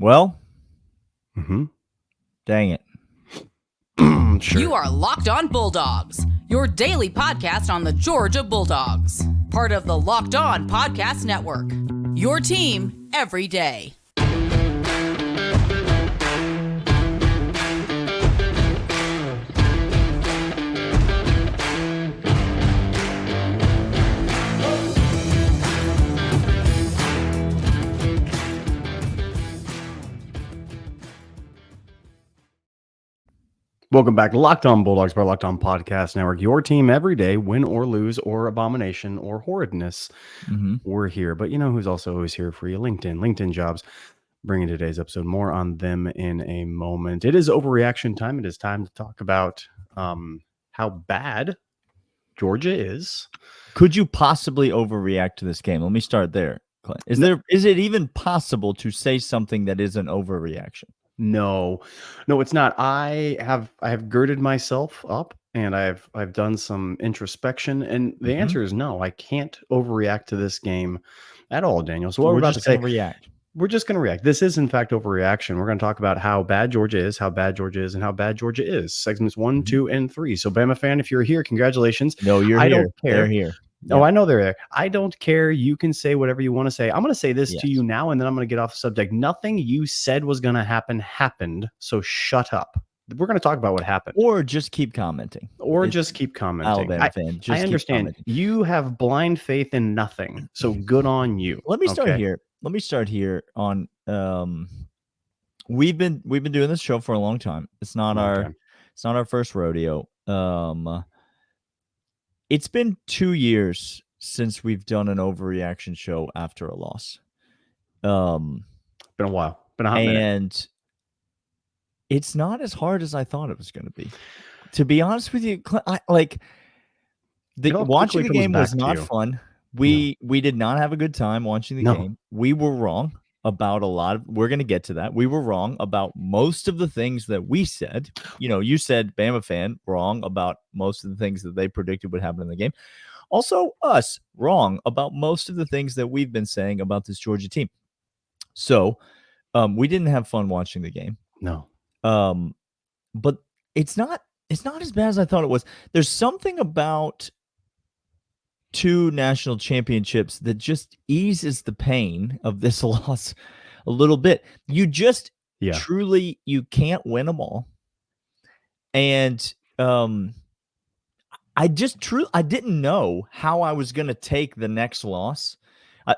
Well, Mm-hmm. dang it. Sure. You are Locked On Bulldogs, your daily podcast on the Georgia Bulldogs, part of the Locked On Podcast Network. Your team every day. Welcome back to Locked On Bulldogs by Locked On Podcast Network. Your team every day, win or lose or abomination or horridness. We're here. But you know who's also always here for you? LinkedIn Jobs. Bringing today's episode. More on them in a moment. It is overreaction time. It is time to talk about how bad Georgia is. Could you possibly overreact to this game? Let me start there, Clint. Is it even possible to say something that is an overreaction? No, it's not. I have girded myself up and I've done some introspection, and the answer is no. I can't overreact to this game at all, Daniel. So what we're about to say, we're just going to react. This is in fact overreaction. We're going to talk about how bad Georgia is, and how bad Georgia is. Segments 1, 2, and 3. So Bama fan, if you're here, congratulations. No, you're I here. Don't care. They're here. Oh, I know they're there. I don't care. You can say whatever you want to say. I'm going to say this to you now, and then I'm going to get off the subject. Nothing you said was going to happen happened, so shut up. We're going to talk about what happened. Or just keep commenting. Alabama fan. I understand. You have blind faith in nothing, so good on you. Let me start here on we've been doing this show for a long time. It's not our first rodeo. It's been 2 years since we've done an overreaction show after a loss. Been a while. Been a hot minute. And it's not as hard as I thought it was going to be. To be honest with you, watching the game was not fun. We did not have a good time watching the game. We were wrong about a lot of, we're going to get to that. We were wrong about most of the things that we said. You know, you said Bama fan wrong about most of the things that they predicted would happen in the game. Also us wrong about most of the things that we've been saying about this Georgia team. So we didn't have fun watching the game. No. But it's not as bad as I thought it was. There's something about 2 national championships that just eases the pain of this loss a little bit. You just truly, you can't win them all. And I didn't know how I was going to take the next loss.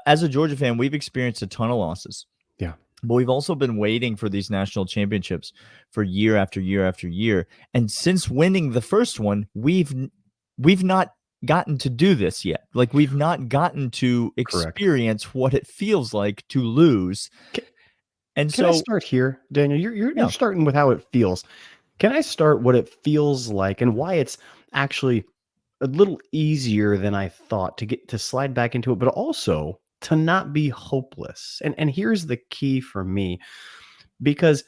As a Georgia fan, we've experienced a ton of losses. Yeah. But we've also been waiting for these national championships for year after year after year. And since winning the first one, we've not gotten to do this yet. Like, we've not gotten to experience what it feels like to lose. Can I start here, Daniel? You're starting with how it feels. Can I start what it feels like and why it's actually a little easier than I thought to get to slide back into it, but also to not be hopeless. And here's the key for me, because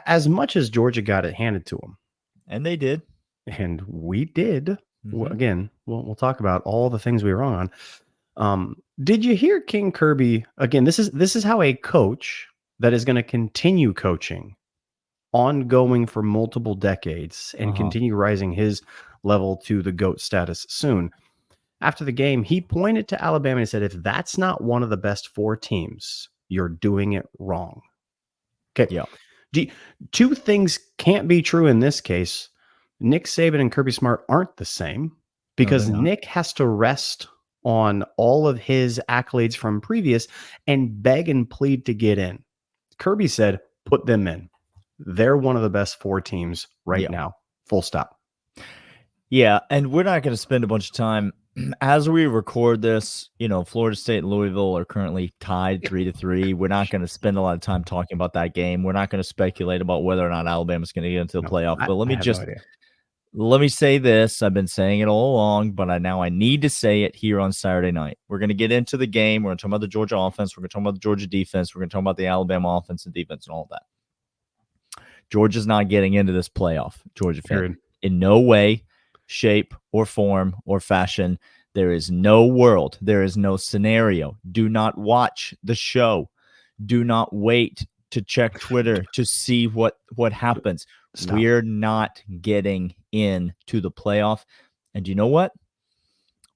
as much as Georgia got it handed to them, and they did, and we did. Well, again, we'll talk about all the things we were wrong on. Did you hear King Kirby? Again, this is how a coach that is going to continue coaching ongoing for multiple decades and continue rising his level to the GOAT status soon. After the game, he pointed to Alabama and said, if that's not one of the best 4 teams, you're doing it wrong. Okay. Yeah. 2 things can't be true in this case. Nick Saban and Kirby Smart aren't the same, because Nick has to rest on all of his accolades from previous and beg and plead to get in. Kirby said, put them in. They're one of the best 4 teams right now. Full stop. Yeah, and we're not going to spend a bunch of time. As we record this, Florida State and Louisville are currently tied 3-3. We're not going to spend a lot of time talking about that game. We're not going to speculate about whether or not Alabama's going to get into the playoff. But let me say this. I've been saying it all along, but I need to say it here on Saturday night. We're going to get into the game. We're going to talk about the Georgia offense. We're going to talk about the Georgia defense. We're going to talk about the Alabama offense and defense and all that. Georgia's not getting into this playoff, Georgia fan. In no way, shape, or form, or fashion. There is no world. There is no scenario. Do not watch the show. Do not wait to check Twitter to see what happens. Stop. We're not getting into the playoff. And you know what?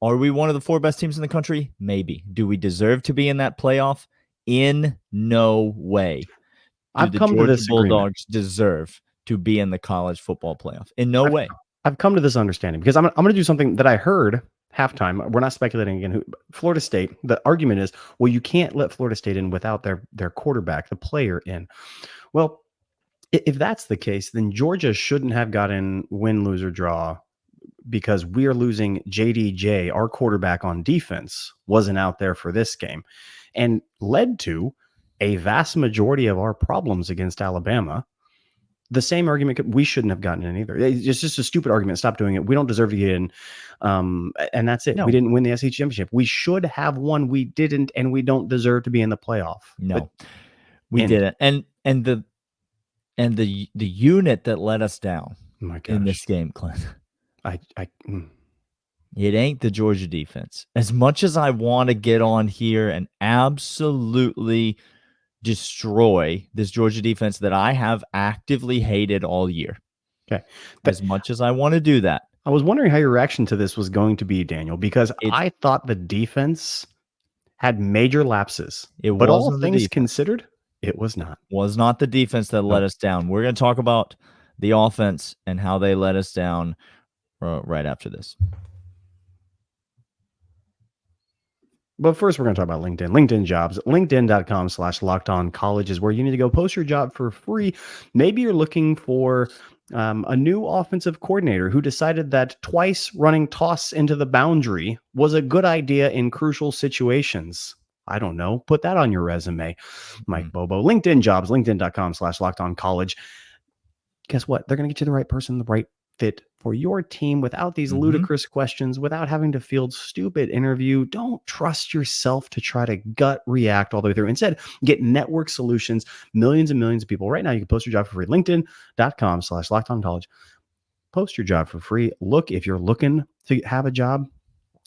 Are we one of the 4 best teams in the country? Maybe. Do we deserve to be in that playoff? In no way. I've come to this agreement. Bulldogs deserve to be in the college football playoff? In no way. I've come to this understanding because I'm going to do something that I heard halftime. We're not speculating again. Florida State, the argument is, well, you can't let Florida State in without their quarterback, the player in. Well, if that's the case, then Georgia shouldn't have gotten win, lose, or draw because we are losing JDJ, our quarterback on defense, wasn't out there for this game, and led to a vast majority of our problems against Alabama. The same argument, we shouldn't have gotten in either. It's just a stupid argument. Stop doing it. We don't deserve to get in. And that's it. No. We didn't win the SEC championship. We should have won. We didn't, and we don't deserve to be in the playoff. No, we didn't. And the unit that let us down in this game, Clint. It ain't the Georgia defense. As much as I want to get on here and absolutely destroy this Georgia defense that I have actively hated all year. Okay. As much as I want to do that. I was wondering how your reaction to this was going to be, Daniel, because I thought the defense had major lapses. But all things considered, it was not. Was not the defense that let us down. We're going to talk about the offense and how they let us down right after this. But first, we're going to talk about LinkedIn. LinkedIn jobs. LinkedIn.com/LockedOnCollege is where you need to go post your job for free. Maybe you're looking for a new offensive coordinator who decided that twice running toss into the boundary was a good idea in crucial situations. I don't know. Put that on your resume, Mike Bobo. LinkedIn jobs. LinkedIn.com/LockedOnCollege. Guess what? They're going to get you the right person, the right fit for your team without these ludicrous questions, without having to field stupid interview. Don't trust yourself to try to gut react all the way through. Instead, get network solutions, millions and millions of people. Right now, you can post your job for free. LinkedIn.com/LockedOnCollege. Post your job for free. Look, if you're looking to have a job,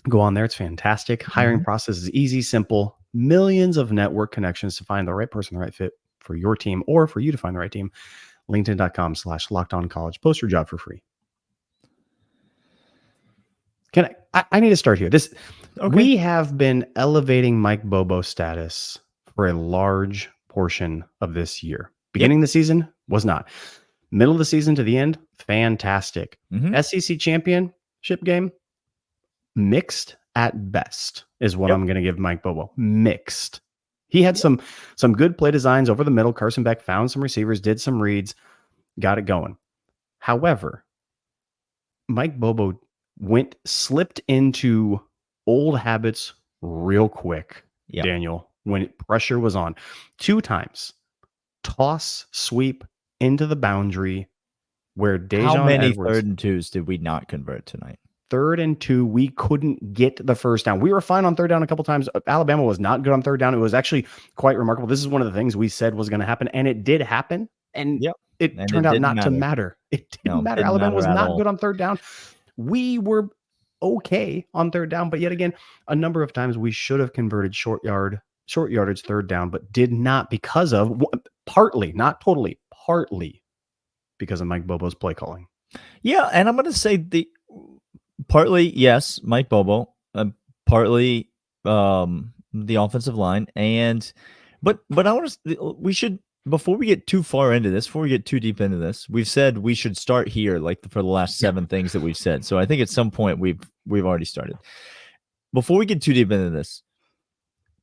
go on there. It's fantastic. Hiring process is easy, simple. Millions of network connections to find the right person, the right fit for your team, or for you to find the right team. LinkedIn.com/LockedOnCollege. Post your job for free. I need to start here. We have been elevating Mike Bobo's status for a large portion of this year. Beginning of the season was not. Middle of the season to the end, fantastic. SEC championship game, mixed at best is what I'm going to give Mike Bobo. Mixed. He had some good play designs over the middle. Carson Beck found some receivers, did some reads, got it going. However, Mike Bobo slipped into old habits real quick, Daniel, when pressure was on. 2 times. Toss, sweep into the boundary where Dejon How many Edwards, 3rd and 2s did we not convert tonight? 3rd and 2, we couldn't get the first down. We were fine on 3rd down a couple times. Alabama was not good on 3rd down. It was actually quite remarkable. This is one of the things we said was going to happen, and it did happen, and it turned out not to matter. It didn't matter. Alabama was not good on 3rd down. We were okay on 3rd down, but yet again, a number of times we should have converted short yardage 3rd down, but did not because of partly, not totally, partly because of Mike Bobo's play calling. Yeah, and I'm going to say partly, yes, Mike Bobo, partly the offensive line, but I want to. We should, before we get too far into this, before we get too deep into this, we've said we should start here, like for the last 7 things that we've said. So I think at some point we've already started. Before we get too deep into this,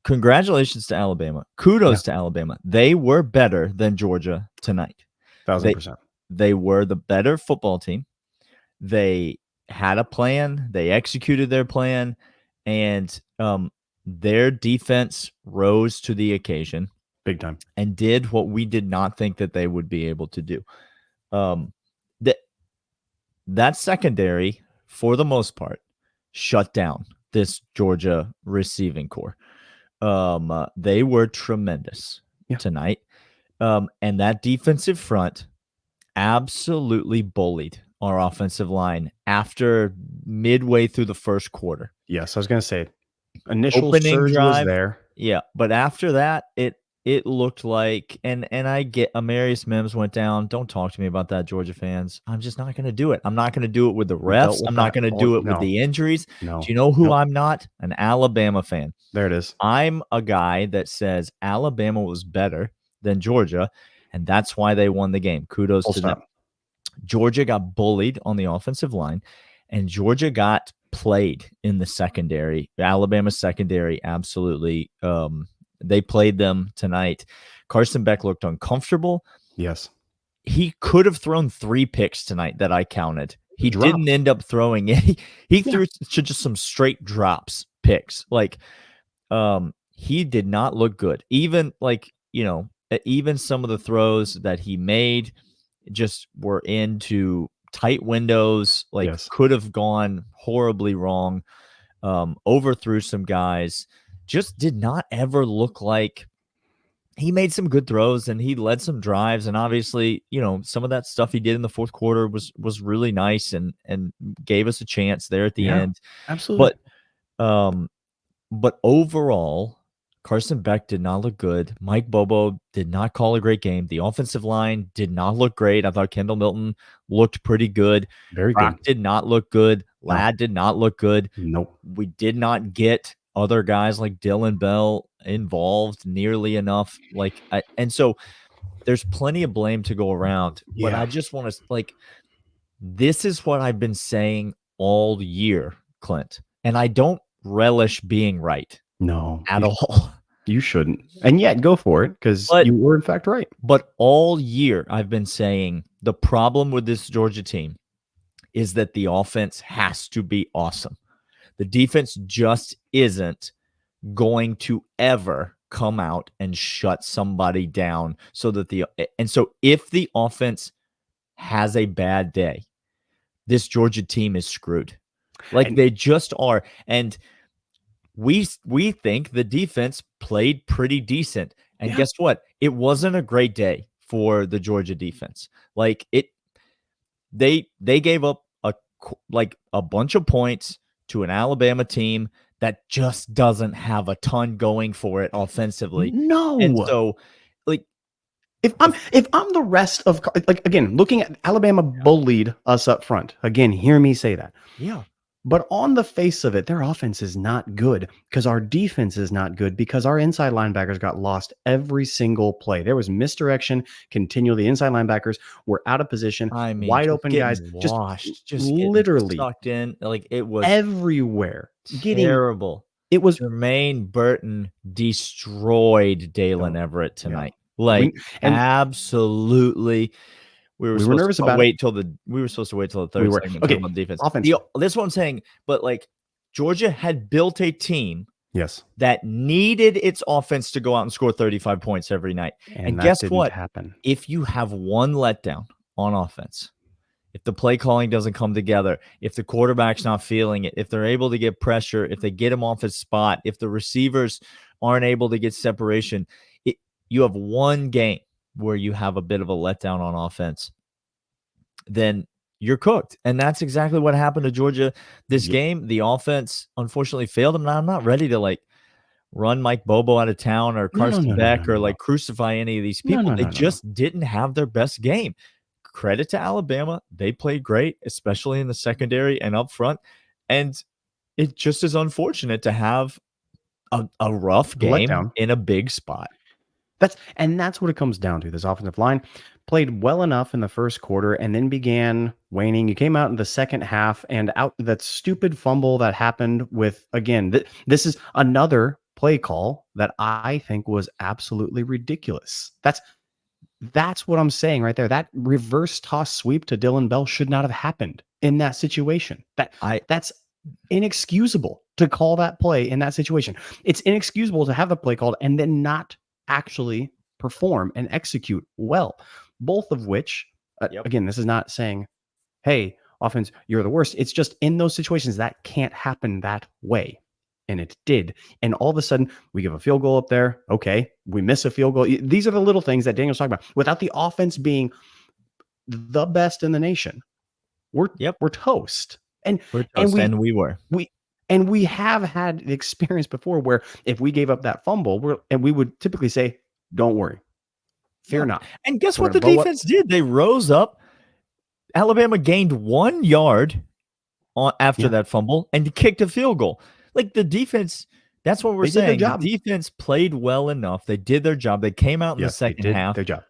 congratulations to Alabama. Kudos to Alabama. They were better than Georgia tonight. 1,000%. They were the better football team. They had a plan. They executed their plan, and their defense rose to the occasion. Big time. And did what we did not think that they would be able to do. That secondary, for the most part, shut down this Georgia receiving core. They were tremendous tonight. And that defensive front absolutely bullied our offensive line after midway through the first quarter. Yes, I was going to say, initial surge was there. Yeah, but after that, it looked like, and I get Amarius Mims went down. Don't talk to me about that, Georgia fans. I'm just not going to do it. I'm not going to do it with the We dealt refs. with I'm not that going to all. do it with No, the injuries. no. Do you know who Nope. I'm not? An Alabama fan. There it is. I'm a guy that says Alabama was better than Georgia, and that's why they won the game. Kudos Full to stop. them. Georgia got bullied on the offensive line, and Georgia got played in the secondary. Alabama's secondary, absolutely. They played them tonight. Carson Beck looked uncomfortable. Yes. He could have thrown 3 picks tonight that I counted. He Drops. didn't end up throwing any. He threw to just some straight drops picks. Like, he did not look good. Even even some of the throws that he made just were into tight windows, like Yes. could have gone horribly wrong. Overthrew some guys. Just did not ever look like he made some good throws and he led some drives. And obviously, some of that stuff he did in the fourth quarter was really nice and gave us a chance there at the end. Absolutely. But overall, Carson Beck did not look good. Mike Bobo did not call a great game. The offensive line did not look great. I thought Kendall Milton looked pretty good. Very Brock good. did not look good. No. Ladd did not look good. Nope. We did not get other guys like Dylan Bell involved nearly enough. And so there's plenty of blame to go around. But I just want to this is what I've been saying all year, Clint. And I don't relish being right. No. At all. You shouldn't. And yet go for it because you were in fact right. But all year I've been saying the problem with this Georgia team is that the offense has to be awesome. The defense just isn't going to ever come out and shut somebody down so if the offense has a bad day, this Georgia team is screwed. They just are. And we think the defense played pretty decent. And guess what? It wasn't a great day for the Georgia defense. They gave up a bunch of points to an Alabama team that just doesn't have a ton going for it offensively. No. And so if I'm the rest of again, looking at Alabama bullied us up front. Again, hear me say that. Yeah. But on the face of it, their offense is not good because our defense is not good because our inside linebackers got lost every single play. There was misdirection continually. The inside linebackers were out of position. Wide open guys just literally sucked in. It was everywhere. Terrible. It was Jermaine Burton destroyed Dalen Everett tonight. Absolutely. We were nervous about we were supposed to wait till the third segment to talk about defense. Offense. This is what I'm saying. But Georgia had built a team that needed its offense to go out and score 35 points every night. And guess what? Happen. If you have one letdown on offense, if the play calling doesn't come together, if the quarterback's not feeling it, if they're able to get pressure, if they get him off his spot, if the receivers aren't able to get separation, you have one game where you have a bit of a letdown on offense, then you're cooked. And that's exactly what happened to Georgia this game. The offense unfortunately failed them. Now, I'm not ready to run Mike Bobo out of town or Carson Beck or crucify any of these people. They just didn't have their best game. Credit to Alabama. They played great, especially in the secondary and up front. And it just is unfortunate to have a rough game in a big spot. That's what it comes down to. This offensive line played well enough in the first quarter and then began waning. You came out in the second half and out that stupid fumble that happened with, again, this is another play call that I think was absolutely ridiculous. That's what I'm saying right there. That reverse toss sweep to Dylan Bell should not have happened in that situation. That's inexcusable to call that play in that situation. It's inexcusable to have the play called and then not actually perform and execute well, both of which again, this is not saying, hey, offense, you're the worst. It's just in those situations that can't happen that way. And it did. And all of a sudden we give a field goal up there. Okay. We miss a field goal. These are the little things that Daniel's talking about. Without the offense being the best in the nation, we're toast. And we have had the experience before where if we gave up that fumble, we would typically say Don't worry. Fear Yeah. not. And guess We're what the gonna blow up- defense did? They rose up. Alabama gained 1 yard after that fumble and kicked a field goal. Like the defense, that's what we're They did their saying. The job. defense played well enough. They did their job. They came out in the Yes, they second did half. their job.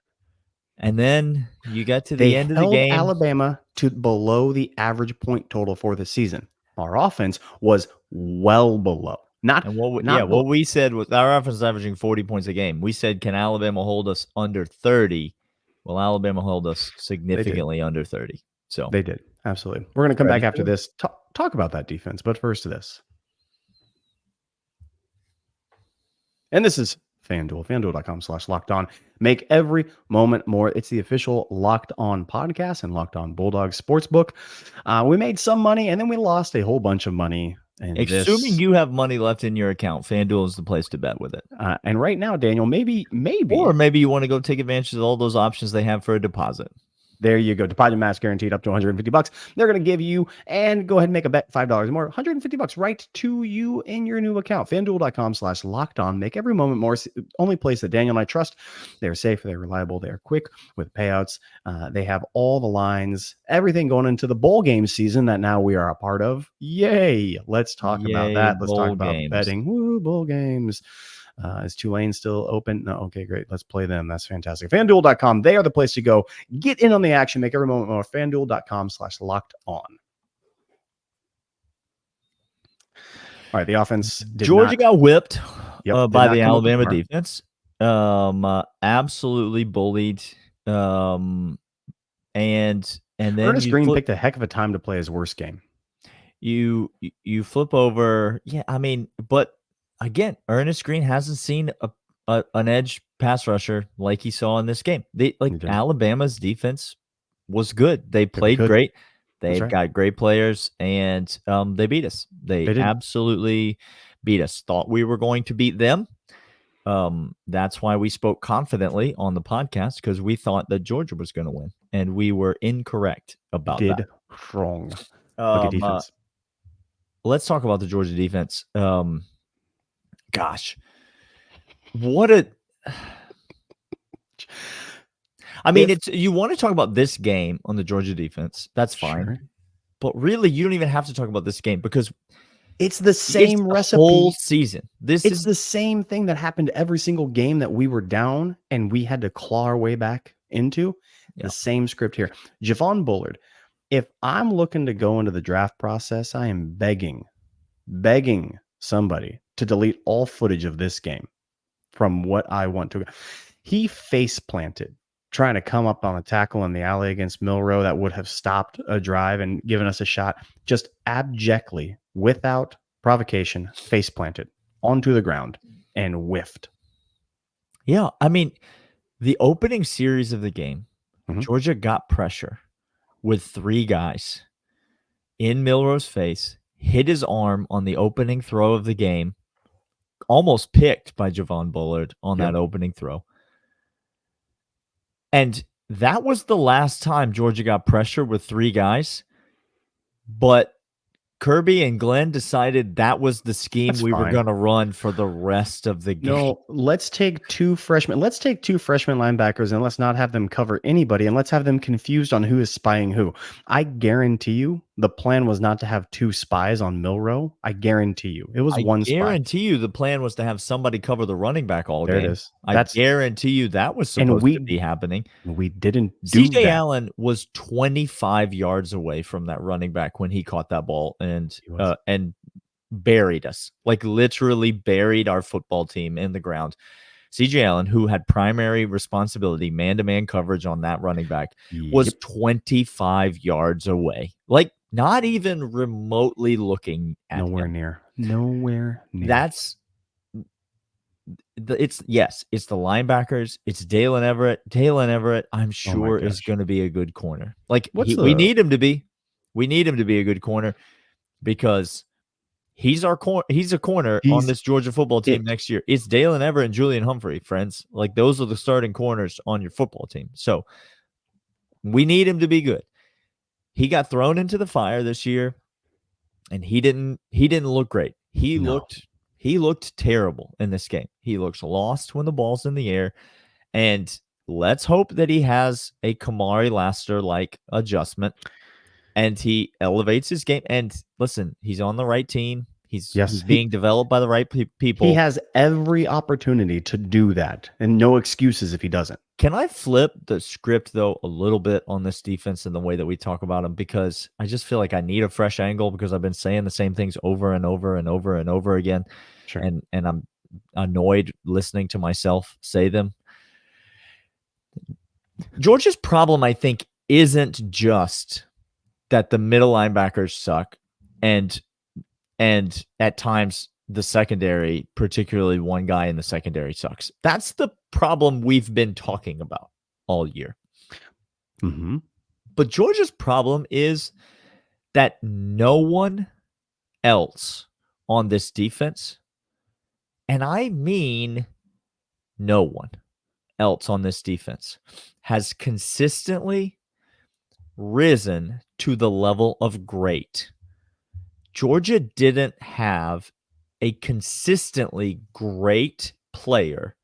And then you got to They the end of the held game. Alabama to below the average point total for the season. Our offense was well below. And what we said was our offense is averaging 40 points a game. We said, can Alabama hold us under 30? Well, Alabama held us significantly under 30. So they did. Absolutely. We're going to come back after this, talk about that defense. But first to this. And this is FanDuel, FanDuel.com/lockedon. Make every moment more. It's the official Locked On podcast and Locked On Bulldogs sportsbook. We made some money and then we lost a whole bunch of money. And assuming you have money left in your account, FanDuel is the place to bet with it. And right now, Daniel, maybe. Or maybe you want to go take advantage of all those options they have for a deposit. There you go. Deposit match guaranteed up to $150. They're going to give you, and go ahead and make a bet $5 more, $150 right to you in your new account. FanDuel.com/locked on. Make every moment more. Only place that Daniel and I trust. They're safe. They're reliable. They're quick with payouts. They have all the lines, everything going into the bowl game season that now we are a part of. Yay. Let's talk about that. Let's talk about betting. Woo, bowl games. Is Tulane still open? No. Okay, great. Let's play them. That's fantastic. FanDuel.com. They are the place to go. Get in on the action. Make every moment more. FanDuel.com/locked on. All right. The offense. Georgia got whipped by the come Alabama defense. Absolutely bullied. And then Ernest Green picked a heck of a time to play his worst game. You flip over. Yeah, I mean, but again, Ernest Green hasn't seen an edge pass rusher like he saw in this game. Alabama's defense was good. They played great. They've got great players, and they beat us. They absolutely beat us. Thought we were going to beat them. That's why we spoke confidently on the podcast, because we thought that Georgia was going to win, and we were incorrect about that. Wrong. Look at defense. Let's talk about the Georgia defense. Gosh, what a! I mean, it's you want to talk about this game on the Georgia defense. That's fine, sure. But really, you don't even have to talk about this game because it's the same recipe whole season. It's the same thing that happened every single game that we were down and we had to claw our way back into. The same script here. Javon Bullard. If I'm looking to go into the draft process, I am begging somebody to delete all footage of this game from what I want to go. He face planted trying to come up on a tackle in the alley against Milroe that would have stopped a drive and given us a shot. Just abjectly, without provocation, face planted onto the ground and whiffed. Yeah, I mean, the opening series of the game, Georgia got pressure with 3 guys in Milroe's face, hit his arm on the opening throw of the game, almost picked by Javon Bullard on that opening throw. And that was the last time Georgia got pressure with 3 guys. But Kirby and Glenn decided that was the scheme we were going to run for the rest of the game. No, let's take 2 freshmen. Let's take 2 freshman linebackers and let's not have them cover anybody, and let's have them confused on who is spying who. I guarantee you the plan was not to have 2 spies on Milroe. I guarantee you it was one spy. I guarantee you the plan was to have somebody cover the running back all game. There it is. I guarantee you that was supposed to be happening. We didn't do CJ Allen was 25 yards away from that running back when he caught that ball and buried us, like literally buried our football team in the ground. CJ Allen, who had primary responsibility, man-to-man coverage on that running back, was 25 yards away. Like, not even remotely looking at Nowhere him. near. Nowhere near. It's the linebackers. It's Dalen Everett. Dalen Everett, I'm sure, is going to be a good corner. Like, we need him to be. We need him to be a good corner because he's a corner on this Georgia football team next year. It's Dalen Everett and Julian Humphrey, friends. Like, those are the starting corners on your football team. So we need him to be good. He got thrown into the fire this year, and he didn't look great. He he looked terrible in this game. He looks lost when the ball's in the air. And let's hope that he has a Kamari Lassiter-like adjustment and he elevates his game. And listen, he's on the right team. He's being developed by the right people. He has every opportunity to do that, and no excuses if he doesn't. Can I flip the script, though, a little bit on this defense and the way that we talk about them? Because I just feel like I need a fresh angle because I've been saying the same things over and over and over and over again. Sure. And I'm annoyed listening to myself say them. Georgia's problem, I think, isn't just that the middle linebackers suck and at times the secondary, particularly one guy in the secondary, sucks. That's the problem we've been talking about all year. Mm-hmm. But Georgia's problem is that no one else on this defense, and I mean no one else on this defense, has consistently risen to the level of great. Georgia didn't have a consistently great player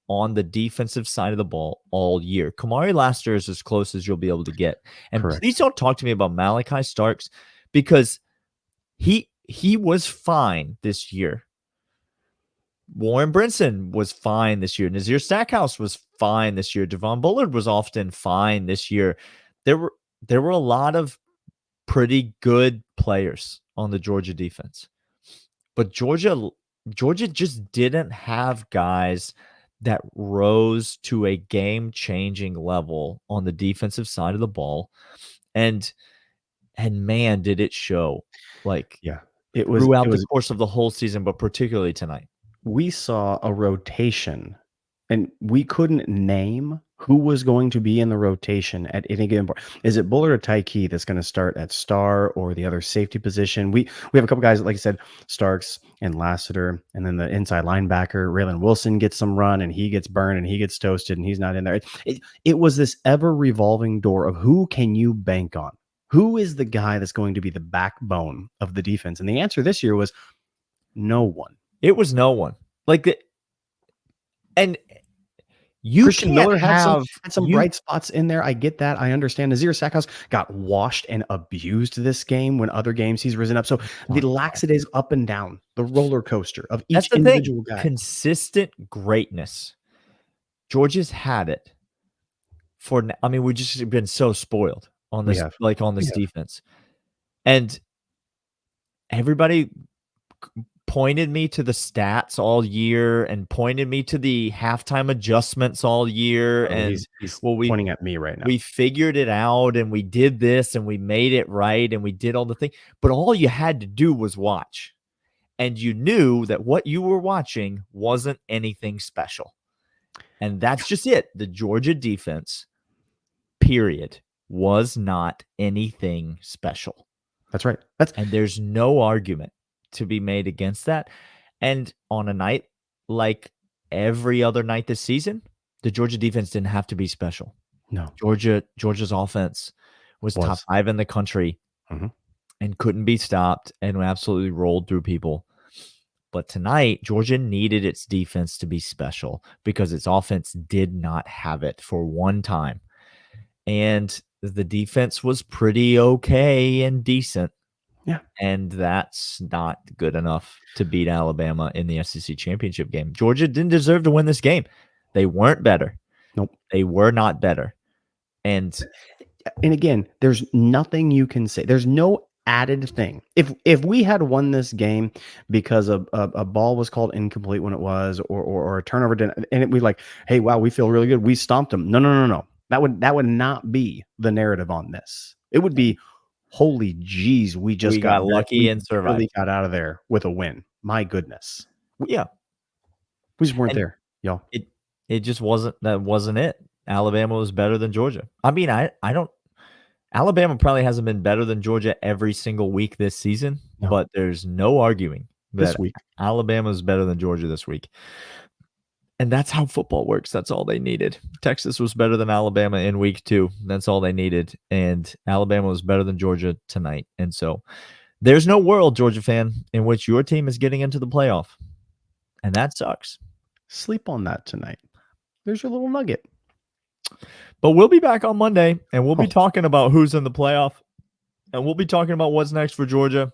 on the defensive side of the ball all year. Kamari Lassiter is as close as you'll be able to get. And Correct. Please don't talk to me about Malachi Starks because he was fine this year. Warren Brinson was fine this year. Nazir Stackhouse was fine this year. Devon Bullard was often fine this year. There were a lot of pretty good players on the Georgia defense. But Georgia just didn't have guys that rose to a game-changing level on the defensive side of the ball. And man, did it show. It was throughout the course of the whole season, but particularly tonight. We saw a rotation, and we couldn't name who was going to be in the rotation at any given point. Is it Bullard or Tyke that's going to start at star or the other safety position? We have a couple guys, like I said, Starks and Lassiter, and then the inside linebacker, Raylan Wilson, gets some run, and he gets burned, and he gets toasted, and he's not in there. It was this ever-revolving door of who can you bank on? Who is the guy that's going to be the backbone of the defense? And the answer this year was no one. It was no one. And you Christian Miller had some bright spots in there. I get that. I understand. Nazir Stackhouse got washed and abused this game when other games he's risen up. So the laxatives up and down, the roller coaster of each individual guy. Consistent greatness. Georgia's had it we've just been so spoiled on this, defense. And everybody pointed me to the stats all year and pointed me to the halftime adjustments all year. He's pointing at me right now. We figured it out and we did this and we made it right and we did all the things. But all you had to do was watch. And you knew that what you were watching wasn't anything special. And that's just it. The Georgia defense, period, was not anything special. That's right. And there's no argument to be made against that. And on a night like every other night this season, the Georgia defense didn't have to be special. No. Georgia's offense was top 5 in the country and couldn't be stopped and absolutely rolled through people. But tonight, Georgia needed its defense to be special because its offense did not have it for one time. And the defense was pretty okay and decent. Yeah. And that's not good enough to beat Alabama in the SEC championship game. Georgia didn't deserve to win this game. They weren't better. Nope. They were not better. And again, there's nothing you can say. There's no added thing. If we had won this game because a ball was called incomplete when it was, or a turnover didn't, and we like, hey, wow, we feel really good. We stomped them. No. That would not be the narrative on this. It would be, holy geez, we got lucky and survived. Really got out of there with a win. My goodness. Yeah. We just weren't there, y'all. It just wasn't. That wasn't it. Alabama was better than Georgia. I mean, I don't. Alabama probably hasn't been better than Georgia every single week this season, but there's no arguing that this week Alabama is better than Georgia this week. And that's how football works. That's all they needed. Texas was better than Alabama in week 2. That's all they needed. And Alabama was better than Georgia tonight. And so there's no world, Georgia fan, in which your team is getting into the playoff. And that sucks. Sleep on that tonight. There's your little nugget. But we'll be back on Monday, and we'll be talking about who's in the playoff, and we'll be talking about what's next for Georgia.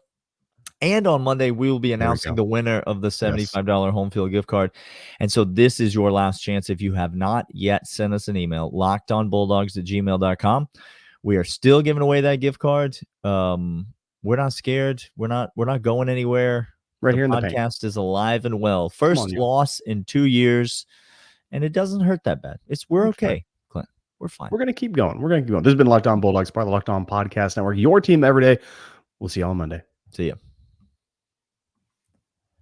And on Monday, we will be announcing the winner of the $75 home field gift card. And so this is your last chance. If you have not yet sent us an email, lockedonbulldogs@gmail.com. We are still giving away that gift card. We're not scared. We're not going anywhere. Right here in the podcast is alive and well. First loss in 2 years, and it doesn't hurt that bad. We're okay, Clint. We're fine. We're gonna keep going. This has been Locked On Bulldogs, part of the Locked On Podcast Network. Your team every day. We'll see you all on Monday. See ya.